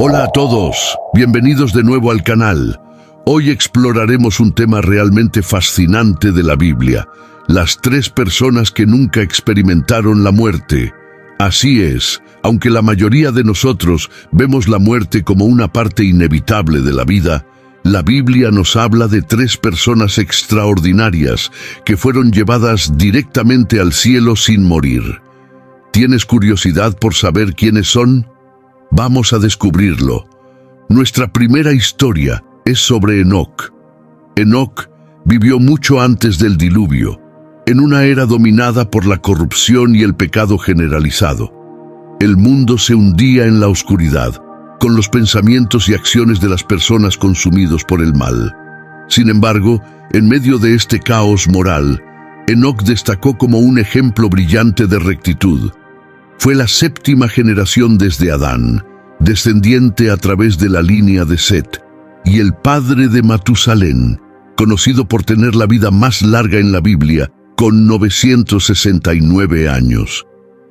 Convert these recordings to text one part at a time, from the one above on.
Hola a todos, bienvenidos de nuevo al canal. Hoy exploraremos un tema realmente fascinante de la Biblia, las 3 personas que nunca experimentaron la muerte. Así es, aunque la mayoría de nosotros vemos la muerte como una parte inevitable de la vida, la Biblia nos habla de 3 personas extraordinarias que fueron llevadas directamente al cielo sin morir. ¿Tienes curiosidad por saber quiénes son? Vamos a descubrirlo. Nuestra primera historia es sobre Enoc. Enoc vivió mucho antes del diluvio, en una era dominada por la corrupción y el pecado generalizado. El mundo se hundía en la oscuridad, con los pensamientos y acciones de las personas consumidos por el mal. Sin embargo, en medio de este caos moral, Enoc destacó como un ejemplo brillante de rectitud. Fue la 7ª generación desde Adán, descendiente a través de la línea de Set, y el padre de Matusalén, conocido por tener la vida más larga en la Biblia, con 969 años.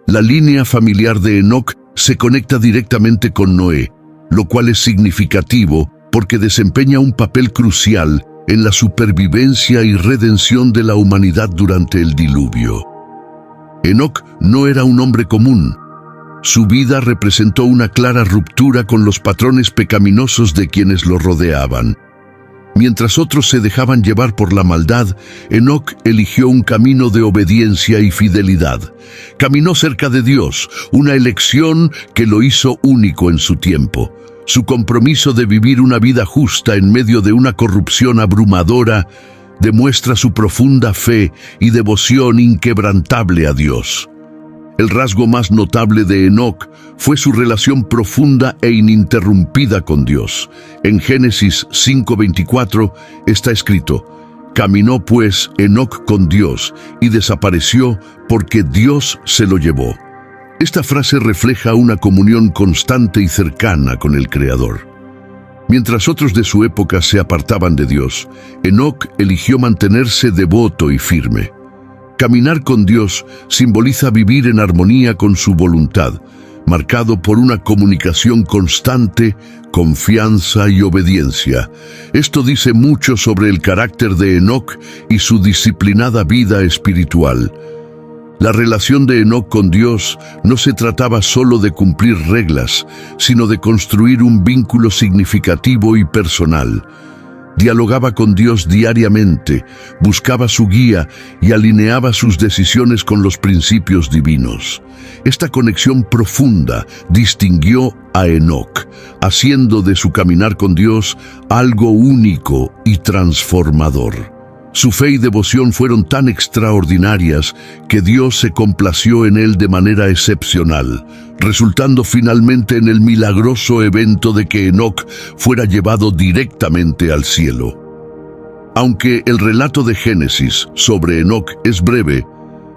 La línea familiar de Enoc se conecta directamente con Noé, lo cual es significativo porque desempeña un papel crucial en la supervivencia y redención de la humanidad durante el diluvio. Enoc no era un hombre común. Su vida representó una clara ruptura con los patrones pecaminosos de quienes lo rodeaban. Mientras otros se dejaban llevar por la maldad, Enoc eligió un camino de obediencia y fidelidad. Caminó cerca de Dios, una elección que lo hizo único en su tiempo. Su compromiso de vivir una vida justa en medio de una corrupción abrumadora demuestra su profunda fe y devoción inquebrantable a Dios. El rasgo más notable de Enoc fue su relación profunda e ininterrumpida con Dios. En Génesis 5:24 está escrito: «Caminó pues Enoc con Dios y desapareció porque Dios se lo llevó». Esta frase refleja una comunión constante y cercana con el Creador. Mientras otros de su época se apartaban de Dios, Enoc eligió mantenerse devoto y firme. Caminar con Dios simboliza vivir en armonía con su voluntad, marcado por una comunicación constante, confianza y obediencia. Esto dice mucho sobre el carácter de Enoc y su disciplinada vida espiritual. La relación de Enoc con Dios no se trataba solo de cumplir reglas, sino de construir un vínculo significativo y personal. Dialogaba con Dios diariamente, buscaba su guía y alineaba sus decisiones con los principios divinos. Esta conexión profunda distinguió a Enoc, haciendo de su caminar con Dios algo único y transformador. Su fe y devoción fueron tan extraordinarias que Dios se complació en él de manera excepcional, resultando finalmente en el milagroso evento de que Enoc fuera llevado directamente al cielo. Aunque el relato de Génesis sobre Enoc es breve,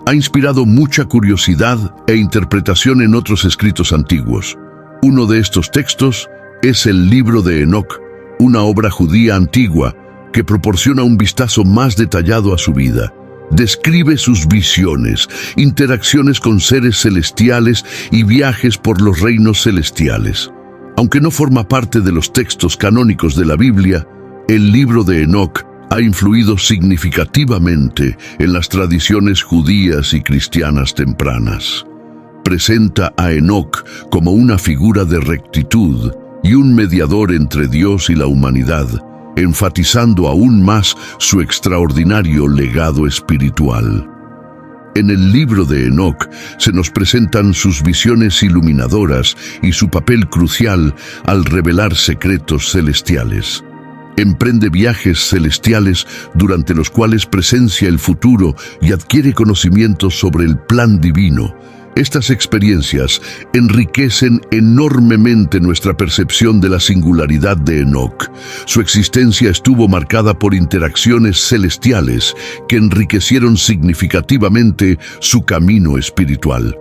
ha inspirado mucha curiosidad e interpretación en otros escritos antiguos. Uno de estos textos es el Libro de Enoc, una obra judía antigua que proporciona un vistazo más detallado a su vida. Describe sus visiones, interacciones con seres celestiales y viajes por los reinos celestiales. Aunque no forma parte de los textos canónicos de la Biblia, el libro de Enoc ha influido significativamente en las tradiciones judías y cristianas tempranas. Presenta a Enoc como una figura de rectitud y un mediador entre Dios y la humanidad, enfatizando aún más su extraordinario legado espiritual. En el libro de Enoc se nos presentan sus visiones iluminadoras y su papel crucial al revelar secretos celestiales. Emprende viajes celestiales durante los cuales presencia el futuro y adquiere conocimientos sobre el plan divino. Estas experiencias enriquecen enormemente nuestra percepción de la singularidad de Enoc. Su existencia estuvo marcada por interacciones celestiales que enriquecieron significativamente su camino espiritual.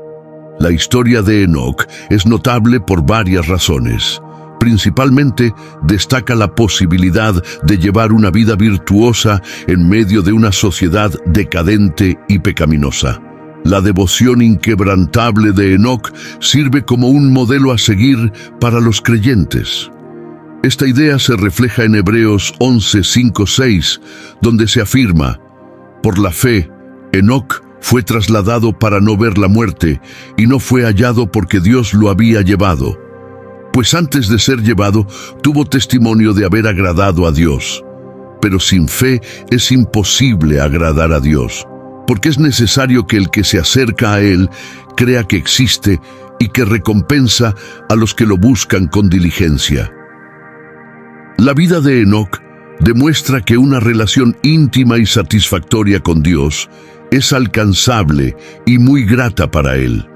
La historia de Enoc es notable por varias razones. Principalmente, destaca la posibilidad de llevar una vida virtuosa en medio de una sociedad decadente y pecaminosa. La devoción inquebrantable de Enoc sirve como un modelo a seguir para los creyentes. Esta idea se refleja en Hebreos 11, 5, 6, donde se afirma: por la fe, Enoc fue trasladado para no ver la muerte, y no fue hallado porque Dios lo había llevado. Pues antes de ser llevado, tuvo testimonio de haber agradado a Dios. Pero sin fe es imposible agradar a Dios, porque es necesario que el que se acerca a Él crea que existe y que recompensa a los que lo buscan con diligencia. La vida de Enoc demuestra que una relación íntima y satisfactoria con Dios es alcanzable y muy grata para Él.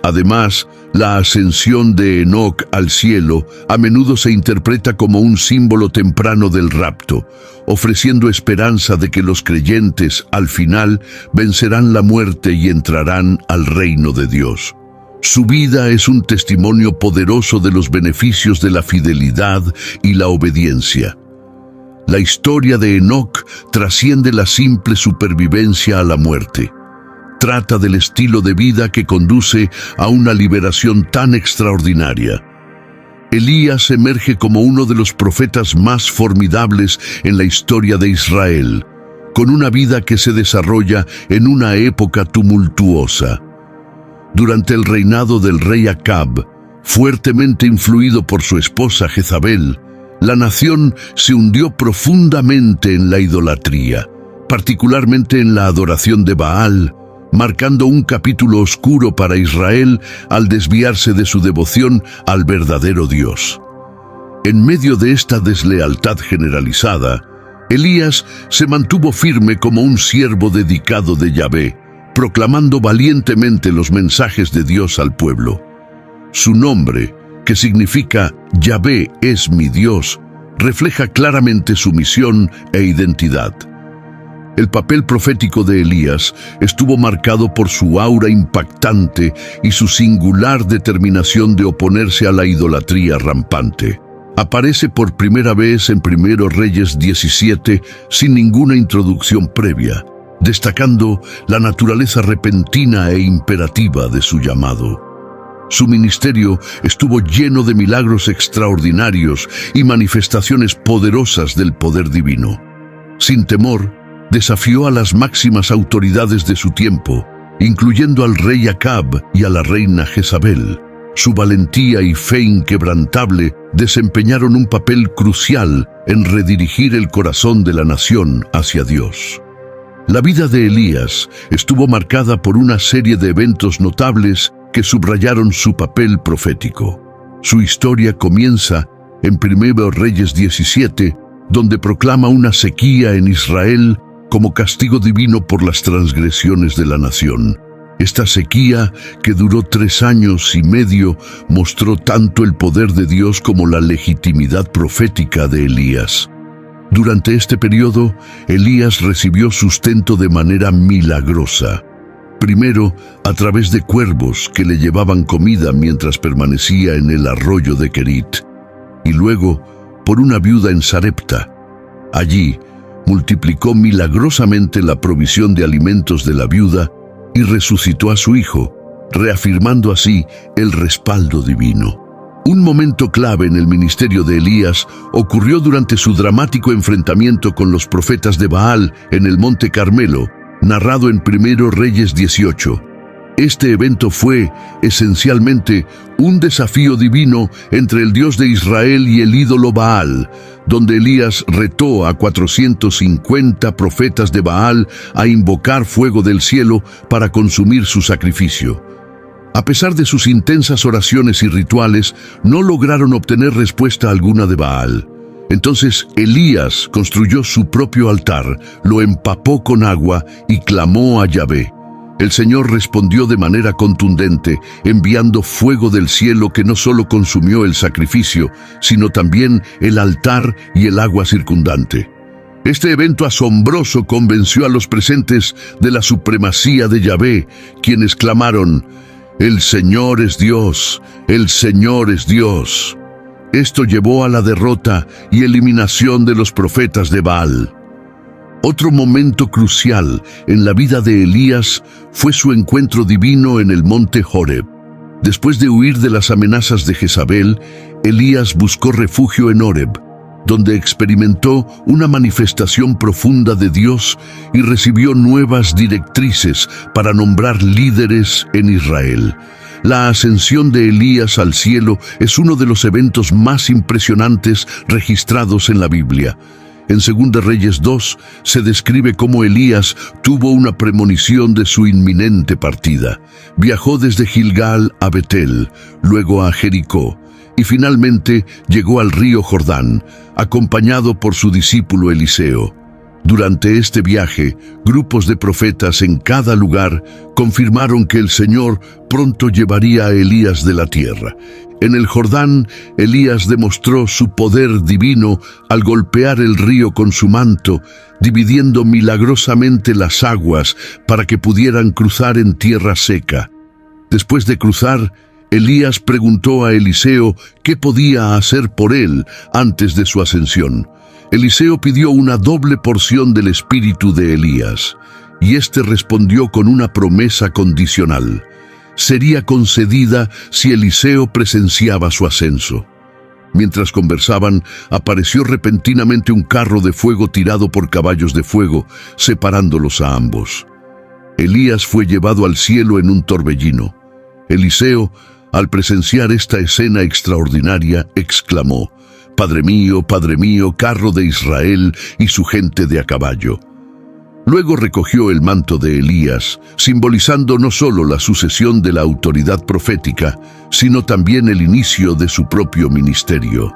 Además, la ascensión de Enoc al cielo a menudo se interpreta como un símbolo temprano del rapto, ofreciendo esperanza de que los creyentes, al final, vencerán la muerte y entrarán al reino de Dios. Su vida es un testimonio poderoso de los beneficios de la fidelidad y la obediencia. La historia de Enoc trasciende la simple supervivencia a la muerte. Trata del estilo de vida que conduce a una liberación tan extraordinaria. Elías emerge como uno de los profetas más formidables en la historia de Israel, con una vida que se desarrolla en una época tumultuosa. Durante el reinado del rey Acab, fuertemente influido por su esposa Jezabel, la nación se hundió profundamente en la idolatría, particularmente en la adoración de Baal, marcando un capítulo oscuro para Israel al desviarse de su devoción al verdadero Dios. En medio de esta deslealtad generalizada, Elías se mantuvo firme como un siervo dedicado de Yahvé, proclamando valientemente los mensajes de Dios al pueblo. Su nombre, que significa Yahvé es mi Dios, refleja claramente su misión e identidad. El papel profético de Elías estuvo marcado por su aura impactante y su singular determinación de oponerse a la idolatría rampante. Aparece por primera vez en 1 Reyes 17 sin ninguna introducción previa, destacando la naturaleza repentina e imperativa de su llamado. Su ministerio estuvo lleno de milagros extraordinarios y manifestaciones poderosas del poder divino. Sin temor, desafió a las máximas autoridades de su tiempo, incluyendo al rey Acab y a la reina Jezabel. Su valentía y fe inquebrantable desempeñaron un papel crucial en redirigir el corazón de la nación hacia Dios. La vida de Elías estuvo marcada por una serie de eventos notables que subrayaron su papel profético. Su historia comienza en 1 Reyes 17, donde proclama una sequía en Israel como castigo divino por las transgresiones de la nación. Esta sequía, que duró 3 años y medio, mostró tanto el poder de Dios como la legitimidad profética de Elías. Durante este periodo, Elías recibió sustento de manera milagrosa. Primero, a través de cuervos que le llevaban comida mientras permanecía en el arroyo de Kerit, y luego por una viuda en Sarepta. Allí, multiplicó milagrosamente la provisión de alimentos de la viuda y resucitó a su hijo, reafirmando así el respaldo divino. Un momento clave en el ministerio de Elías ocurrió durante su dramático enfrentamiento con los profetas de Baal en el Monte Carmelo, narrado en 1 Reyes 18. Este evento fue, esencialmente, un desafío divino entre el Dios de Israel y el ídolo Baal, donde Elías retó a 450 profetas de Baal a invocar fuego del cielo para consumir su sacrificio. A pesar de sus intensas oraciones y rituales, no lograron obtener respuesta alguna de Baal. Entonces Elías construyó su propio altar, lo empapó con agua y clamó a Yahvé. El Señor respondió de manera contundente, enviando fuego del cielo que no solo consumió el sacrificio, sino también el altar y el agua circundante. Este evento asombroso convenció a los presentes de la supremacía de Yahvé, quienes clamaron: «El Señor es Dios, el Señor es Dios». Esto llevó a la derrota y eliminación de los profetas de Baal. Otro momento crucial en la vida de Elías fue su encuentro divino en el monte Horeb. Después de huir de las amenazas de Jezabel, Elías buscó refugio en Horeb, donde experimentó una manifestación profunda de Dios y recibió nuevas directrices para nombrar líderes en Israel. La ascensión de Elías al cielo es uno de los eventos más impresionantes registrados en la Biblia. En 2 Reyes 2 se describe cómo Elías tuvo una premonición de su inminente partida. Viajó desde Gilgal a Betel, luego a Jericó, y finalmente llegó al río Jordán, acompañado por su discípulo Eliseo. Durante este viaje, grupos de profetas en cada lugar confirmaron que el Señor pronto llevaría a Elías de la tierra. En el Jordán, Elías demostró su poder divino al golpear el río con su manto, dividiendo milagrosamente las aguas para que pudieran cruzar en tierra seca. Después de cruzar, Elías preguntó a Eliseo qué podía hacer por él antes de su ascensión. Eliseo pidió una doble porción del espíritu de Elías, y éste respondió con una promesa condicional. Sería concedida si Eliseo presenciaba su ascenso. Mientras conversaban, apareció repentinamente un carro de fuego tirado por caballos de fuego, separándolos a ambos. Elías fue llevado al cielo en un torbellino. Eliseo, al presenciar esta escena extraordinaria, exclamó: Padre mío, carro de Israel y su gente de a caballo. Luego recogió el manto de Elías, simbolizando no solo la sucesión de la autoridad profética, sino también el inicio de su propio ministerio.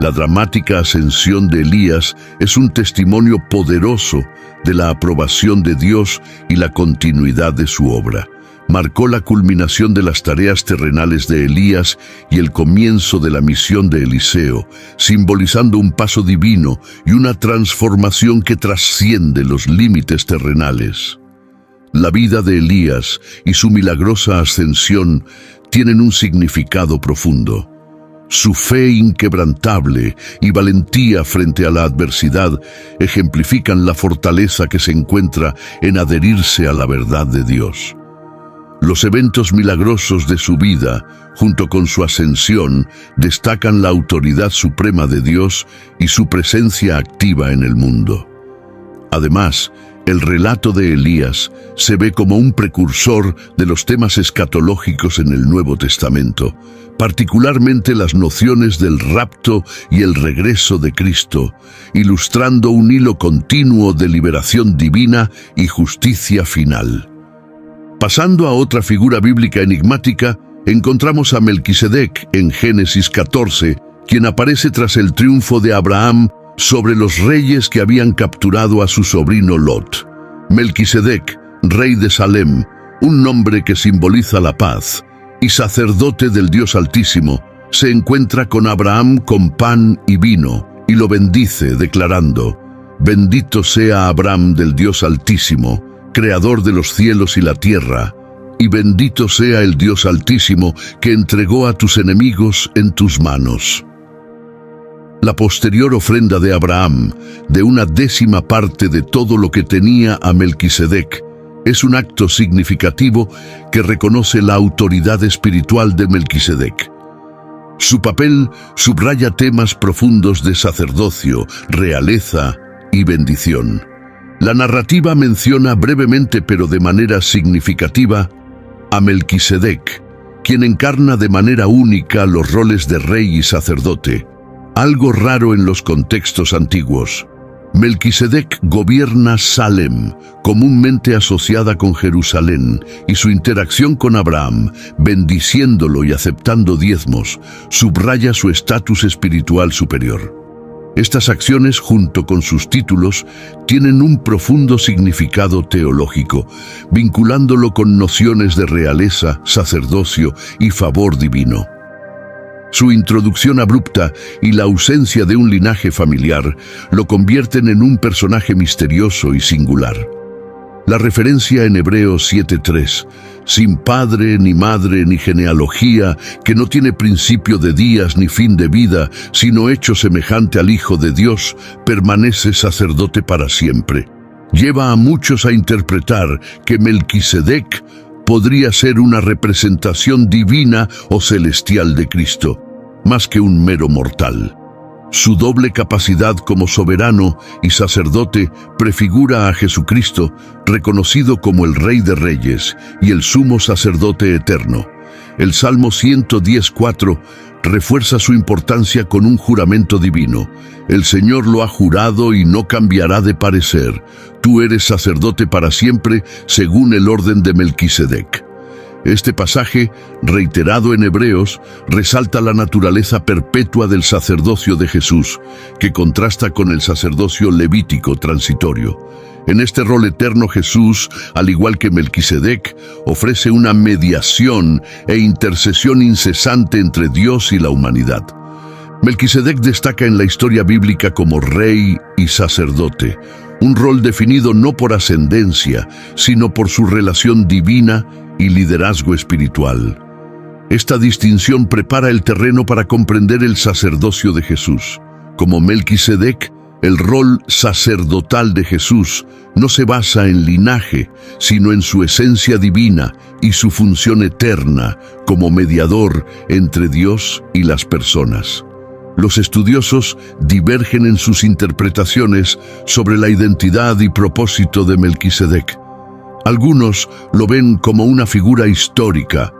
La dramática ascensión de Elías es un testimonio poderoso de la aprobación de Dios y la continuidad de su obra. Marcó la culminación de las tareas terrenales de Elías y el comienzo de la misión de Eliseo, simbolizando un paso divino y una transformación que trasciende los límites terrenales. La vida de Elías y su milagrosa ascensión tienen un significado profundo. Su fe inquebrantable y valentía frente a la adversidad ejemplifican la fortaleza que se encuentra en adherirse a la verdad de Dios. Los eventos milagrosos de su vida, junto con su ascensión, destacan la autoridad suprema de Dios y su presencia activa en el mundo. Además, el relato de Elías se ve como un precursor de los temas escatológicos en el Nuevo Testamento, particularmente las nociones del rapto y el regreso de Cristo, ilustrando un hilo continuo de liberación divina y justicia final. Pasando a otra figura bíblica enigmática, encontramos a Melquisedec en Génesis 14, quien aparece tras el triunfo de Abraham sobre los reyes que habían capturado a su sobrino Lot. Melquisedec, rey de Salem, un nombre que simboliza la paz, y sacerdote del Dios Altísimo, se encuentra con Abraham con pan y vino, y lo bendice, declarando: Bendito sea Abraham del Dios Altísimo, creador de los cielos y la tierra, y bendito sea el Dios Altísimo que entregó a tus enemigos en tus manos. La posterior ofrenda de Abraham, de una 10ª parte de todo lo que tenía a Melquisedec, es un acto significativo que reconoce la autoridad espiritual de Melquisedec. Su papel subraya temas profundos de sacerdocio, realeza y bendición. La narrativa menciona brevemente pero de manera significativa a Melquisedec, quien encarna de manera única los roles de rey y sacerdote, algo raro en los contextos antiguos. Melquisedec gobierna Salem, comúnmente asociada con Jerusalén, y su interacción con Abraham, bendiciéndolo y aceptando diezmos, subraya su estatus espiritual superior. Estas acciones, junto con sus títulos, tienen un profundo significado teológico, vinculándolo con nociones de realeza, sacerdocio y favor divino. Su introducción abrupta y la ausencia de un linaje familiar lo convierten en un personaje misterioso y singular. La referencia en Hebreos 7:3, sin padre, ni madre, ni genealogía, que no tiene principio de días ni fin de vida, sino hecho semejante al Hijo de Dios, permanece sacerdote para siempre. Lleva a muchos a interpretar que Melquisedec podría ser una representación divina o celestial de Cristo, más que un mero mortal. Su doble capacidad como soberano y sacerdote prefigura a Jesucristo, reconocido como el Rey de Reyes y el Sumo Sacerdote eterno. El Salmo 110:4 refuerza su importancia con un juramento divino. El Señor lo ha jurado y no cambiará de parecer. Tú eres sacerdote para siempre, según el orden de Melquisedec. Este pasaje, reiterado en Hebreos, resalta la naturaleza perpetua del sacerdocio de Jesús, que contrasta con el sacerdocio levítico transitorio. En este rol eterno Jesús, al igual que Melquisedec, ofrece una mediación e intercesión incesante entre Dios y la humanidad. Melquisedec destaca en la historia bíblica como rey y sacerdote, un rol definido no por ascendencia, sino por su relación divina y liderazgo espiritual. Esta distinción prepara el terreno para comprender el sacerdocio de Jesús. Como Melquisedec, el rol sacerdotal de Jesús no se basa en linaje, sino en su esencia divina y su función eterna como mediador entre Dios y las personas. Los estudiosos divergen en sus interpretaciones sobre la identidad y propósito de Melquisedec. Algunos lo ven como una figura histórica,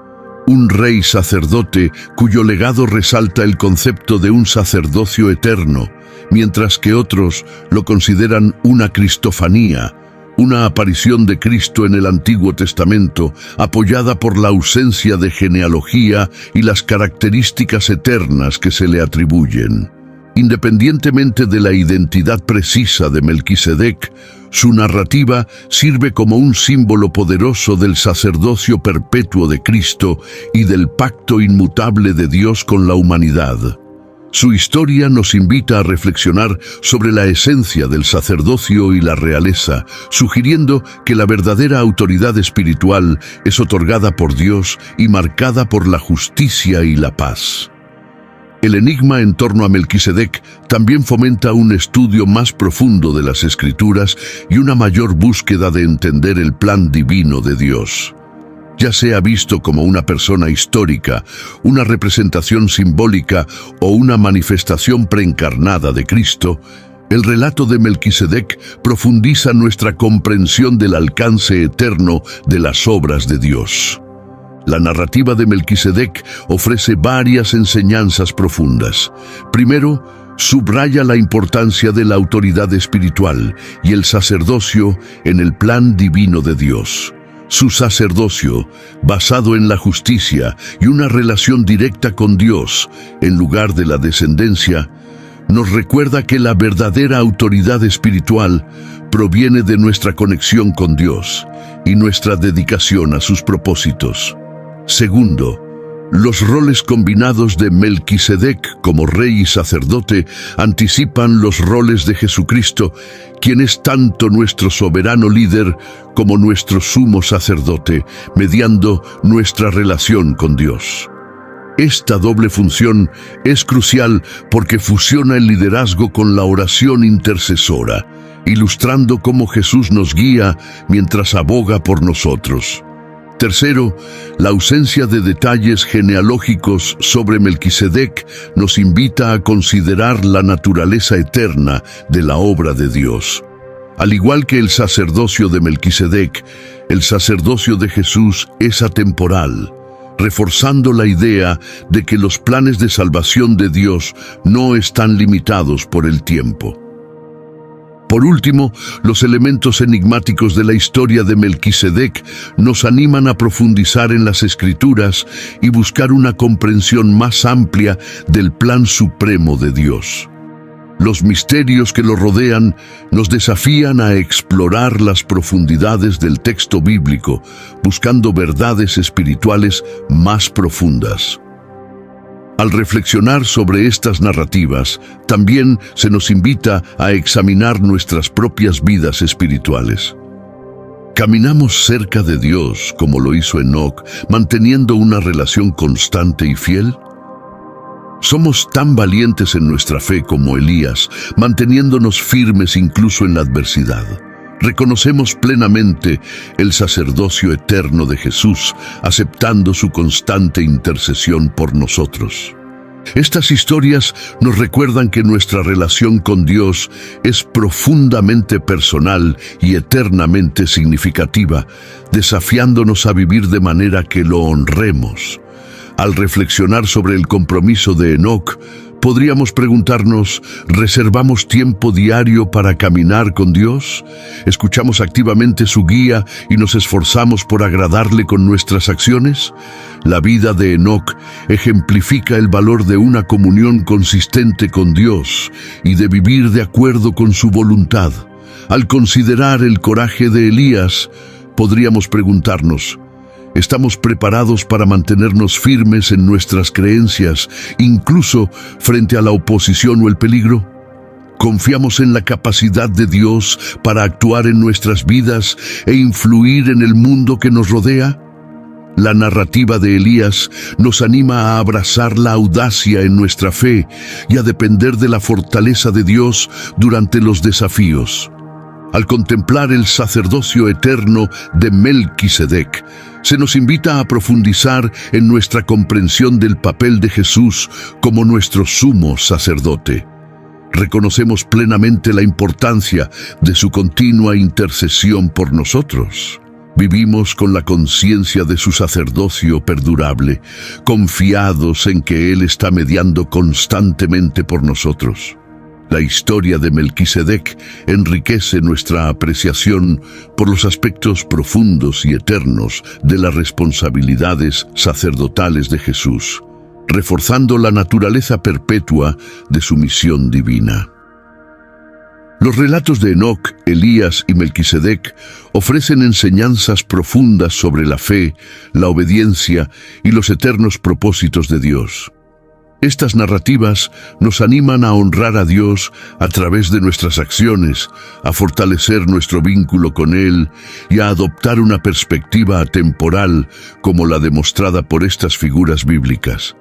un rey sacerdote cuyo legado resalta el concepto de un sacerdocio eterno, mientras que otros lo consideran una cristofanía, una aparición de Cristo en el Antiguo Testamento, apoyada por la ausencia de genealogía y las características eternas que se le atribuyen. Independientemente de la identidad precisa de Melquisedec, su narrativa sirve como un símbolo poderoso del sacerdocio perpetuo de Cristo y del pacto inmutable de Dios con la humanidad. Su historia nos invita a reflexionar sobre la esencia del sacerdocio y la realeza, sugiriendo que la verdadera autoridad espiritual es otorgada por Dios y marcada por la justicia y la paz. El enigma en torno a Melquisedec también fomenta un estudio más profundo de las Escrituras y una mayor búsqueda de entender el plan divino de Dios. Ya sea visto como una persona histórica, una representación simbólica o una manifestación preencarnada de Cristo, el relato de Melquisedec profundiza nuestra comprensión del alcance eterno de las obras de Dios. La narrativa de Melquisedec ofrece varias enseñanzas profundas. Primero, subraya la importancia de la autoridad espiritual y el sacerdocio en el plan divino de Dios. Su sacerdocio, basado en la justicia y una relación directa con Dios, en lugar de la descendencia, nos recuerda que la verdadera autoridad espiritual proviene de nuestra conexión con Dios y nuestra dedicación a sus propósitos. Segundo, los roles combinados de Melquisedec como rey y sacerdote anticipan los roles de Jesucristo, quien es tanto nuestro soberano líder como nuestro sumo sacerdote, mediando nuestra relación con Dios. Esta doble función es crucial porque fusiona el liderazgo con la oración intercesora, ilustrando cómo Jesús nos guía mientras aboga por nosotros. Tercero, la ausencia de detalles genealógicos sobre Melquisedec nos invita a considerar la naturaleza eterna de la obra de Dios. Al igual que el sacerdocio de Melquisedec, el sacerdocio de Jesús es atemporal, reforzando la idea de que los planes de salvación de Dios no están limitados por el tiempo. Por último, los elementos enigmáticos de la historia de Melquisedec nos animan a profundizar en las Escrituras y buscar una comprensión más amplia del plan supremo de Dios. Los misterios que lo rodean nos desafían a explorar las profundidades del texto bíblico, buscando verdades espirituales más profundas. Al reflexionar sobre estas narrativas, también se nos invita a examinar nuestras propias vidas espirituales. ¿Caminamos cerca de Dios como lo hizo Enoc, manteniendo una relación constante y fiel? ¿Somos tan valientes en nuestra fe como Elías, manteniéndonos firmes incluso en la adversidad? ¿Reconocemos plenamente el sacerdocio eterno de Jesús, aceptando su constante intercesión por nosotros? Estas historias nos recuerdan que nuestra relación con Dios es profundamente personal y eternamente significativa, desafiándonos a vivir de manera que lo honremos. Al reflexionar sobre el compromiso de Enoc, podríamos preguntarnos, ¿reservamos tiempo diario para caminar con Dios? ¿Escuchamos activamente su guía y nos esforzamos por agradarle con nuestras acciones? La vida de Enoc ejemplifica el valor de una comunión consistente con Dios y de vivir de acuerdo con su voluntad. Al considerar el coraje de Elías, podríamos preguntarnos, ¿estamos preparados para mantenernos firmes en nuestras creencias, incluso frente a la oposición o el peligro? ¿Confiamos en la capacidad de Dios para actuar en nuestras vidas e influir en el mundo que nos rodea? La narrativa de Elías nos anima a abrazar la audacia en nuestra fe y a depender de la fortaleza de Dios durante los desafíos. Al contemplar el sacerdocio eterno de Melquisedec, se nos invita a profundizar en nuestra comprensión del papel de Jesús como nuestro sumo sacerdote. Reconocemos plenamente la importancia de su continua intercesión por nosotros. Vivimos con la conciencia de su sacerdocio perdurable, confiados en que Él está mediando constantemente por nosotros. La historia de Melquisedec enriquece nuestra apreciación por los aspectos profundos y eternos de las responsabilidades sacerdotales de Jesús, reforzando la naturaleza perpetua de su misión divina. Los relatos de Enoc, Elías y Melquisedec ofrecen enseñanzas profundas sobre la fe, la obediencia y los eternos propósitos de Dios. Estas narrativas nos animan a honrar a Dios a través de nuestras acciones, a fortalecer nuestro vínculo con Él y a adoptar una perspectiva atemporal como la demostrada por estas figuras bíblicas.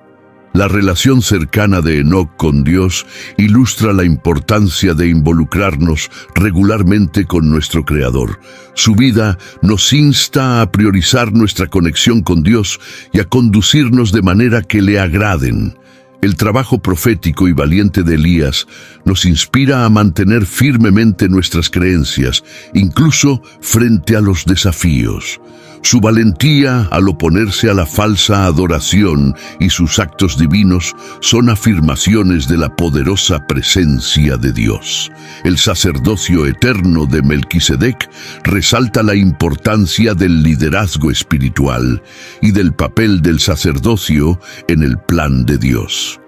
La relación cercana de Enoc con Dios ilustra la importancia de involucrarnos regularmente con nuestro Creador. Su vida nos insta a priorizar nuestra conexión con Dios y a conducirnos de manera que le agraden. El trabajo profético y valiente de Elías nos inspira a mantener firmemente nuestras creencias, incluso frente a los desafíos. Su valentía al oponerse a la falsa adoración y sus actos divinos son afirmaciones de la poderosa presencia de Dios. El sacerdocio eterno de Melquisedec resalta la importancia del liderazgo espiritual y del papel del sacerdocio en el plan de Dios.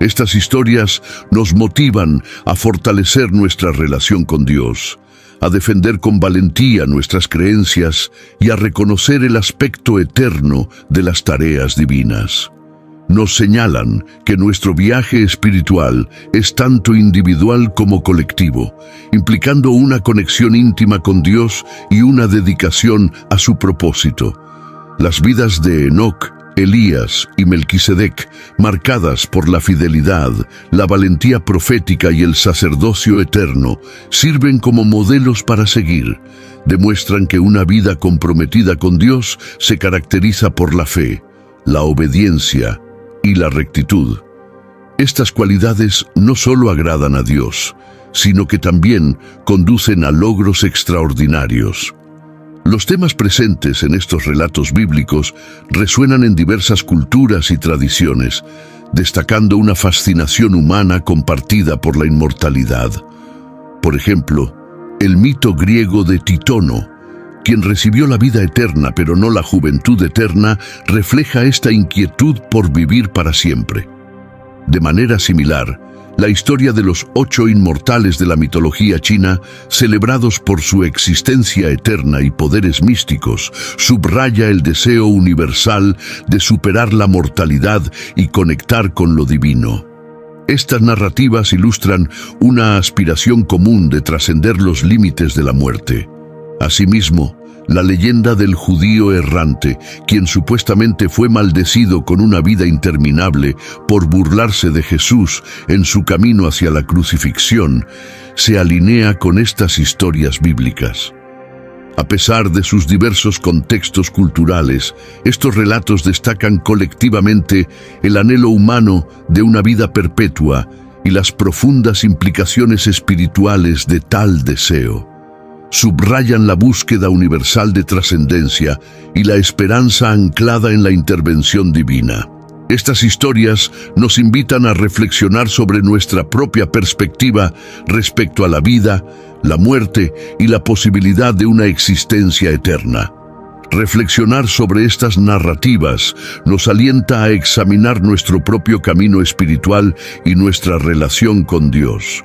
Estas historias nos motivan a fortalecer nuestra relación con Dios, a defender con valentía nuestras creencias y a reconocer el aspecto eterno de las tareas divinas. Nos señalan que nuestro viaje espiritual es tanto individual como colectivo, implicando una conexión íntima con Dios y una dedicación a su propósito. Las vidas de Enoc, Elías y Melquisedec, marcadas por la fidelidad, la valentía profética y el sacerdocio eterno, sirven como modelos para seguir. Demuestran que una vida comprometida con Dios se caracteriza por la fe, la obediencia y la rectitud. Estas cualidades no solo agradan a Dios, sino que también conducen a logros extraordinarios. Los temas presentes en estos relatos bíblicos resuenan en diversas culturas y tradiciones, destacando una fascinación humana compartida por la inmortalidad. Por ejemplo, el mito griego de Titono, quien recibió la vida eterna pero no la juventud eterna, refleja esta inquietud por vivir para siempre. De manera similar, la historia de los 8 inmortales de la mitología china, celebrados por su existencia eterna y poderes místicos, subraya el deseo universal de superar la mortalidad y conectar con lo divino. Estas narrativas ilustran una aspiración común de trascender los límites de la muerte. Asimismo, la leyenda del judío errante, quien supuestamente fue maldecido con una vida interminable por burlarse de Jesús en su camino hacia la crucifixión, se alinea con estas historias bíblicas. A pesar de sus diversos contextos culturales, estos relatos destacan colectivamente el anhelo humano de una vida perpetua y las profundas implicaciones espirituales de tal deseo. Subrayan la búsqueda universal de trascendencia y la esperanza anclada en la intervención divina. Estas historias nos invitan a reflexionar sobre nuestra propia perspectiva respecto a la vida, la muerte y la posibilidad de una existencia eterna. Reflexionar sobre estas narrativas nos alienta a examinar nuestro propio camino espiritual y nuestra relación con Dios.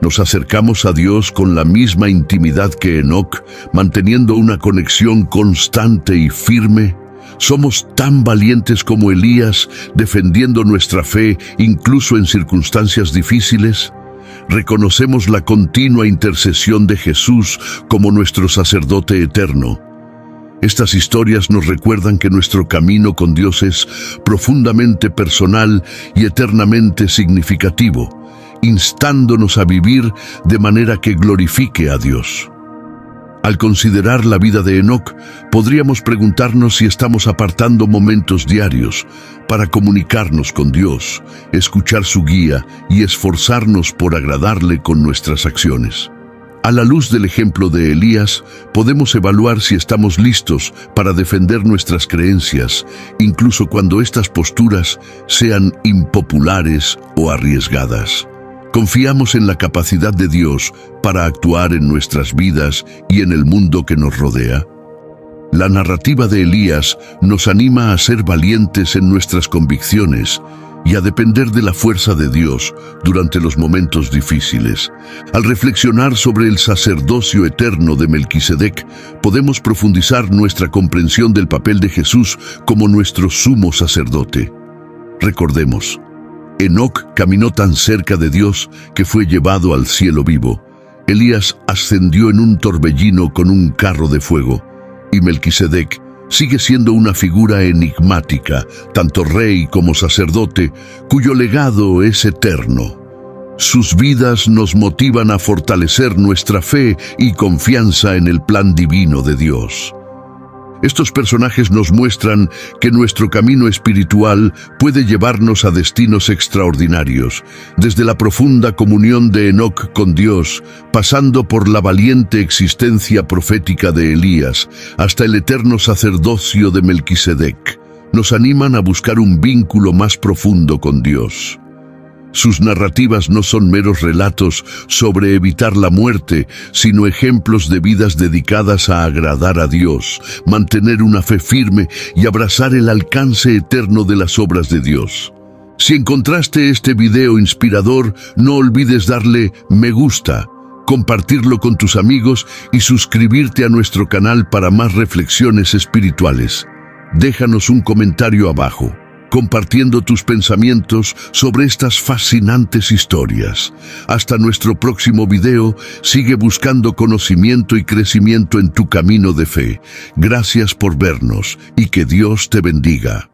Nos acercamos a Dios con la misma intimidad que Enoc, manteniendo una conexión constante y firme. Somos tan valientes como Elías, defendiendo nuestra fe incluso en circunstancias difíciles. Reconocemos la continua intercesión de Jesús como nuestro sacerdote eterno. Estas historias nos recuerdan que nuestro camino con Dios es profundamente personal y eternamente significativo, instándonos a vivir de manera que glorifique a Dios. Al considerar la vida de Enoc, podríamos preguntarnos si estamos apartando momentos diarios para comunicarnos con Dios, escuchar su guía y esforzarnos por agradarle con nuestras acciones. A la luz del ejemplo de Elías, podemos evaluar si estamos listos para defender nuestras creencias, incluso cuando estas posturas sean impopulares o arriesgadas. Confiamos en la capacidad de Dios para actuar en nuestras vidas y en el mundo que nos rodea. La narrativa de Elías nos anima a ser valientes en nuestras convicciones y a depender de la fuerza de Dios durante los momentos difíciles. Al reflexionar sobre el sacerdocio eterno de Melquisedec, podemos profundizar nuestra comprensión del papel de Jesús como nuestro sumo sacerdote. Recordemos, Enoc caminó tan cerca de Dios que fue llevado al cielo vivo. Elías ascendió en un torbellino con un carro de fuego. Y Melquisedec sigue siendo una figura enigmática, tanto rey como sacerdote, cuyo legado es eterno. Sus vidas nos motivan a fortalecer nuestra fe y confianza en el plan divino de Dios. Estos personajes nos muestran que nuestro camino espiritual puede llevarnos a destinos extraordinarios, desde la profunda comunión de Enoc con Dios, pasando por la valiente existencia profética de Elías, hasta el eterno sacerdocio de Melquisedec. Nos animan a buscar un vínculo más profundo con Dios. Sus narrativas no son meros relatos sobre evitar la muerte, sino ejemplos de vidas dedicadas a agradar a Dios, mantener una fe firme y abrazar el alcance eterno de las obras de Dios. Si encontraste este video inspirador, no olvides darle me gusta, compartirlo con tus amigos y suscribirte a nuestro canal para más reflexiones espirituales. Déjanos un comentario abajo, compartiendo tus pensamientos sobre estas fascinantes historias. Hasta nuestro próximo video, sigue buscando conocimiento y crecimiento en tu camino de fe. Gracias por vernos y que Dios te bendiga.